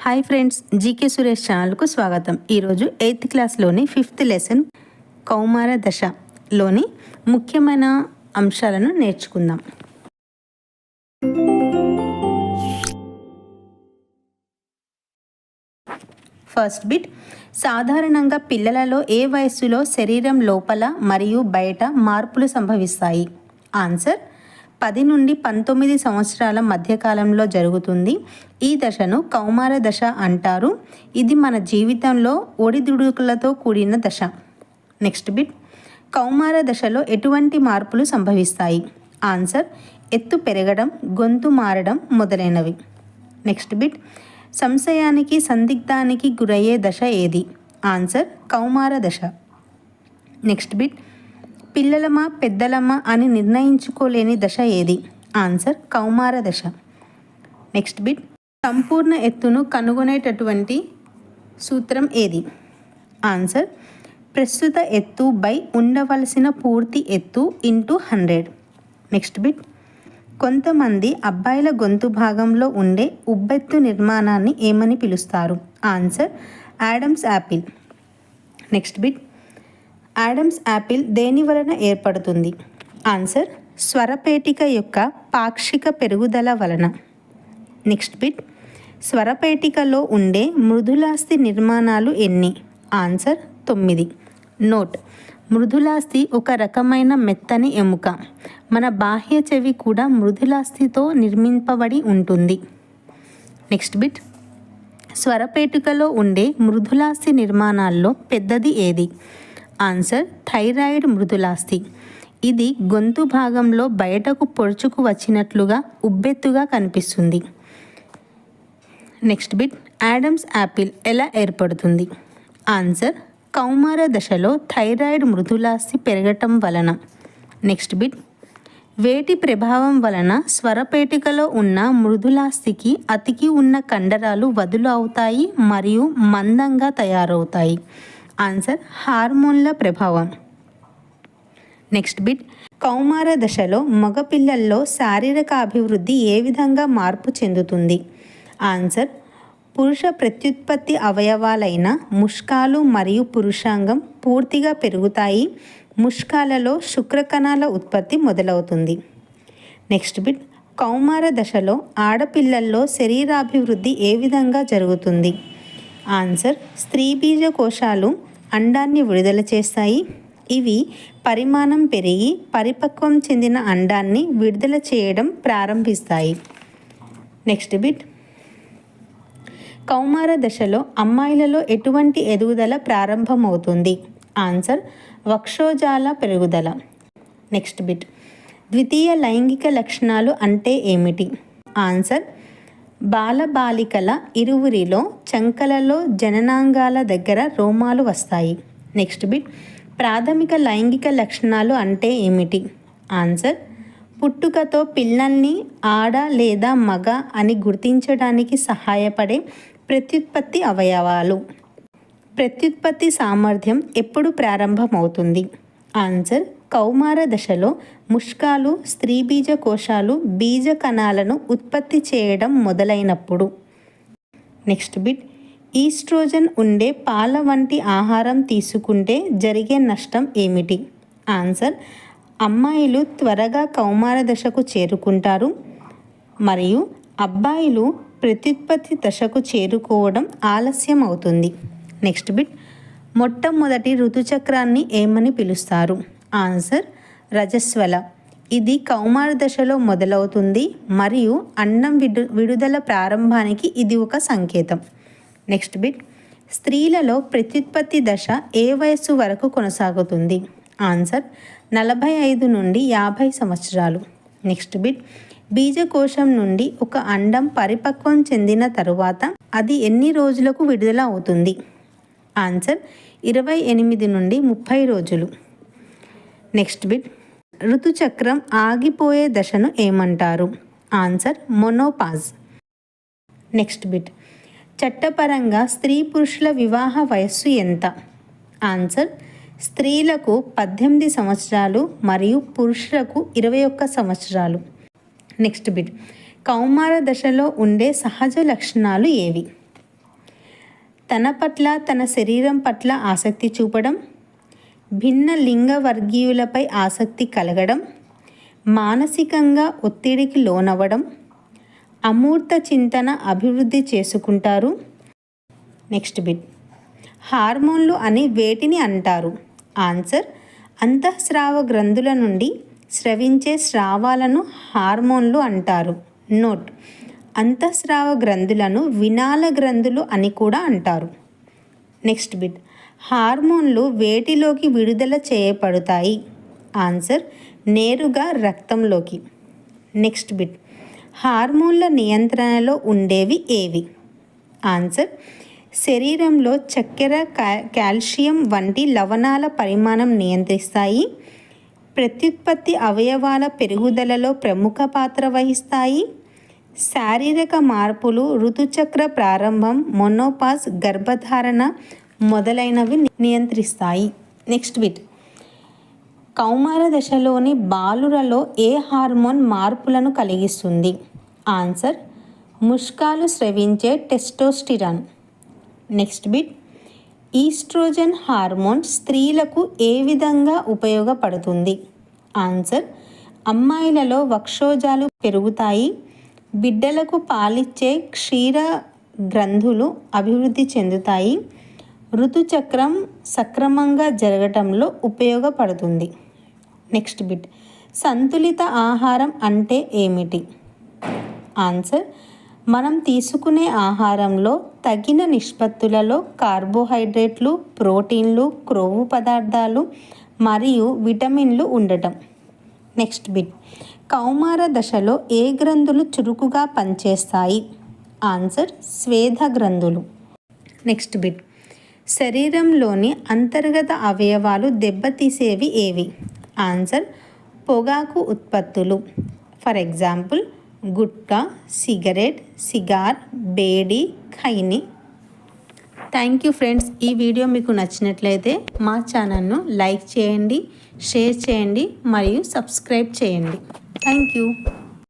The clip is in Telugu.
హాయ్ ఫ్రెండ్స్, జీకే సురేష్ ఛానల్కు స్వాగతం. ఈరోజు 8th క్లాస్లోని 5th లెసన్ కౌమార దశలోని ముఖ్యమైన అంశాలను నేర్చుకుందాం. ఫస్ట్ బిట్, సాధారణంగా పిల్లలలో ఏ వయస్సులో శరీరం లోపల మరియు బయట మార్పులు సంభవిస్తాయి? ఆన్సర్ 10 నుండి 19 సంవత్సరాల మధ్యకాలంలో జరుగుతుంది. ఈ దశను కౌమార దశ అంటారు. ఇది మన జీవితంలో ఒడిదుడుకులతో కూడిన దశ. నెక్స్ట్ బిట్, కౌమార దశలో ఎటువంటి మార్పులు సంభవిస్తాయి? ఆన్సర్ ఎత్తు పెరగడం, గొంతు మారడం మొదలైనవి. నెక్స్ట్ బిట్, సంశయానికి సందిగ్ధానికి గురయ్యే దశ ఏది? ఆన్సర్ కౌమార దశ. నెక్స్ట్ బిట్, పిల్లలమా పెద్దలమా అని నిర్ణయించుకోలేని దశ ఏది? ఆన్సర్ కౌమార దశ. నెక్స్ట్ బిట్, సంపూర్ణ ఎత్తును కనుగొనేటటువంటి సూత్రం ఏది? ఆన్సర్ ప్రస్తుత ఎత్తు బై ఉండవలసిన పూర్తి ఎత్తు ఇంటూ 100. నెక్స్ట్ బిట్, కొంతమంది అబ్బాయిల గొంతు భాగంలో ఉండే ఉబ్బెత్తు నిర్మాణాన్ని ఏమని పిలుస్తారు? Answer Adams Apple. Next bit, Adams Apple దేని వలన ఏర్పడుతుంది? ఆన్సర్ స్వరపేటిక యొక్క పాక్షిక పెరుగుదల వలన. నెక్స్ట్ బిట్, స్వరపేటికలో ఉండే మృదులాస్థి నిర్మాణాలు ఎన్ని? ఆన్సర్ 9. నోట్, మృదులాస్థి ఒక రకమైన మెత్తని ఎముక. మన బాహ్య చెవి కూడా మృదులాస్థితో నిర్మింపబడి ఉంటుంది. నెక్స్ట్ బిట్, స్వరపేటికలో ఉండే మృదులాస్థి నిర్మాణాల్లో పెద్దది ఏది? ఆన్సర్ థైరాయిడ్ మృదులాస్థి. ఇది గొంతు భాగంలో బయటకు పొడుచుకు వచ్చినట్లుగా ఉబ్బెత్తుగా కనిపిస్తుంది. నెక్స్ట్ బిట్, ఆడమ్స్ యాపిల్ ఎలా ఏర్పడుతుంది? ఆన్సర్ కౌమార దశలో థైరాయిడ్ మృదులాస్థి పెరగటం వలన. నెక్స్ట్ బిట్, వేటి ప్రభావం వలన స్వరపేటికలో ఉన్న మృదులాస్థికి అతికి ఉన్న కండరాలు వదులు అవుతాయి మరియు మందంగా తయారవుతాయి? ఆన్సర్ హార్మోన్ల ప్రభావం. నెక్స్ట్ బిట్, కౌమార దశలో మగపిల్లల్లో శారీరక అభివృద్ధి ఏ విధంగా మార్పు చెందుతుంది? ఆన్సర్ పురుష ప్రత్యుత్పత్తి అవయవాలైన ముష్కాలు మరియు పురుషాంగం పూర్తిగా పెరుగుతాయి. ముష్కాలలో శుక్రకణాల ఉత్పత్తి మొదలవుతుంది. నెక్స్ట్ బిట్, కౌమార దశలో ఆడపిల్లల్లో శరీరాభివృద్ధి ఏ విధంగా జరుగుతుంది? ఆన్సర్ స్త్రీబీజ కోశాలు అండాన్ని విడుదల చేస్తాయి. ఇవి పరిమాణం పెరిగి పరిపక్వం చెందిన అండాన్ని విడుదల చేయడం ప్రారంభిస్తాయి. నెక్స్ట్ బిట్, కౌమార దశలో అమ్మాయిలలో ఎటువంటి ఎదుగుదల ప్రారంభమవుతుంది? ఆన్సర్ వక్షోజాల పెరుగుదల. నెక్స్ట్ బిట్, ద్వితీయ లైంగిక లక్షణాలు అంటే ఏమిటి? ఆన్సర్ బాలబాలికల ఇరువురిలో చంకలలో జననాంగాల దగ్గర రోమాలు వస్తాయి. నెక్స్ట్ బిట్, ప్రాథమిక లైంగిక లక్షణాలు అంటే ఏమిటి? ఆన్సర్ పుట్టుకతో పిల్లల్ని ఆడ లేదా మగ అని గుర్తించడానికి సహాయపడే ప్రత్యుత్పత్తి అవయవాలు. ప్రత్యుత్పత్తి సామర్థ్యం ఎప్పుడు ప్రారంభమవుతుంది? ఆన్సర్ కౌమార దశలో ముష్కాలు స్త్రీబీజ కోశాలు బీజ కణాలను ఉత్పత్తి చేయడం మొదలైనప్పుడు. నెక్స్ట్ బిట్, ఈస్ట్రోజన్ ఉండే పాల వంటి ఆహారం తీసుకుంటే జరిగే నష్టం ఏమిటి? ఆన్సర్ అమ్మాయిలు త్వరగా కౌమార దశకు చేరుకుంటారు మరియు అబ్బాయిలు ప్రత్యుత్పత్తి దశకు చేరుకోవడం ఆలస్యం అవుతుంది. నెక్స్ట్ బిట్, మొట్టమొదటి ఋతుచక్రాన్ని ఏమని పిలుస్తారు? ఆన్సర్ రజస్వల. ఇది కౌమార దశలో మొదలవుతుంది మరియు అన్నం విడుదల ప్రారంభానికి ఇది ఒక సంకేతం. నెక్స్ట్ బిట్, స్త్రీలలో ప్రత్యుత్పత్తి దశ ఏ వయస్సు వరకు కొనసాగుతుంది? ఆన్సర్ 45 నుండి 50 సంవత్సరాలు. నెక్స్ట్ బిట్, బీజకోశం నుండి ఒక అండం పరిపక్వం చెందిన తరువాత అది ఎన్ని రోజులకు విడుదల అవుతుంది? ఆన్సర్ 28 నుండి 30 రోజులు. నెక్స్ట్ బిట్, ఋతుచక్రం ఆగిపోయే దశను ఏమంటారు? Answer menopause. నెక్స్ట్ బిట్, చట్టపరంగా స్త్రీ పురుషుల వివాహ వయస్సు ఎంత? ఆన్సర్ స్త్రీలకు 18 సంవత్సరాలు మరియు పురుషులకు 21 సంవత్సరాలు. నెక్స్ట్ బిట్, కౌమార దశలో ఉండే సహజ లక్షణాలు ఏవి? తన పట్ల తన శరీరం పట్ల ఆసక్తి చూపడం, భిన్న లింగ వర్గీయులపై ఆసక్తి కలగడం, మానసికంగా ఒత్తిడికి లోనవ్వడం, అమూర్త చింతన అభివృద్ధి చేసుకుంటారు. Next bit. హార్మోన్లు అని వేటిని అంటారు? ఆన్సర్, అంతఃస్రావ గ్రంథుల నుండి స్రవించే స్రావాలను హార్మోన్లు అంటారు. నోట్, అంతఃస్రావ గ్రంథులను వినాల గ్రంథులు అని కూడా అంటారు. Next bit. హార్మోన్లు వేటిలోకి విడుదల చేయబడతాయి? ఆన్సర్, నేరుగా రక్తంలోకి. Next bit. హార్మోన్ల నియంత్రణలో ఉండేవి ఏవి? ఆన్సర్, శరీరంలో చక్కెర, కాల్షియం వంటి లవణాల పరిమాణం నియంత్రిస్తాయి. ప్రత్యుత్పత్తి అవయవాల పెరుగుదలలో ప్రముఖ పాత్ర వహిస్తాయి. శారీరక మార్పులు, ఋతుచక్ర ప్రారంభం, మొనోపాజ్, గర్భధారణ మొదలైనవి నియంత్రిస్తాయి. Next bit. కౌమార దశలోని బాలురలో ఏ హార్మోన్ మార్పులను కలిగిస్తుంది? ఆన్సర్, ముష్కాలు స్రవించే testosterone. Next bit. Oestrogen hormone స్త్రీలకు ఏ విధంగా ఉపయోగపడుతుంది? ఆన్సర్, అమ్మాయిలలో వక్షోజాలు పెరుగుతాయి, బిడ్డలకు పాలిచ్చే క్షీర గ్రంథులు అభివృద్ధి చెందుతాయి, ఋతుచక్రం సక్రమంగా జరగటంలో ఉపయోగపడుతుంది. Next bit. సంతులిత ఆహారం అంటే ఏమిటి? ఆన్సర్, మనం తీసుకునే ఆహారంలో తగిన నిష్పత్తులలో కార్బోహైడ్రేట్లు, ప్రోటీన్లు, క్రొవ్వు పదార్థాలు మరియు విటమిన్లు ఉండటం. Next bit. కౌమార దశలో ఏ గ్రంథులు చురుకుగా పనిచేస్తాయి? ఆన్సర్, స్వేద గ్రంథులు. Next bit. శరీరంలోని అంతర్గత అవయవాలు దెబ్బతీసేవి ఏవి? ఆన్సర్, పొగాకు ఉత్పత్తులు. For example, gutka, cigarette, cigar, bidi, khaini. Thank you friends. ఈ వీడియో మీకు నచ్చినట్లయితే మా ఛానల్ను లైక్ చేయండి, షేర్ చేయండి మరియు సబ్స్క్రైబ్ చేయండి. Thank you.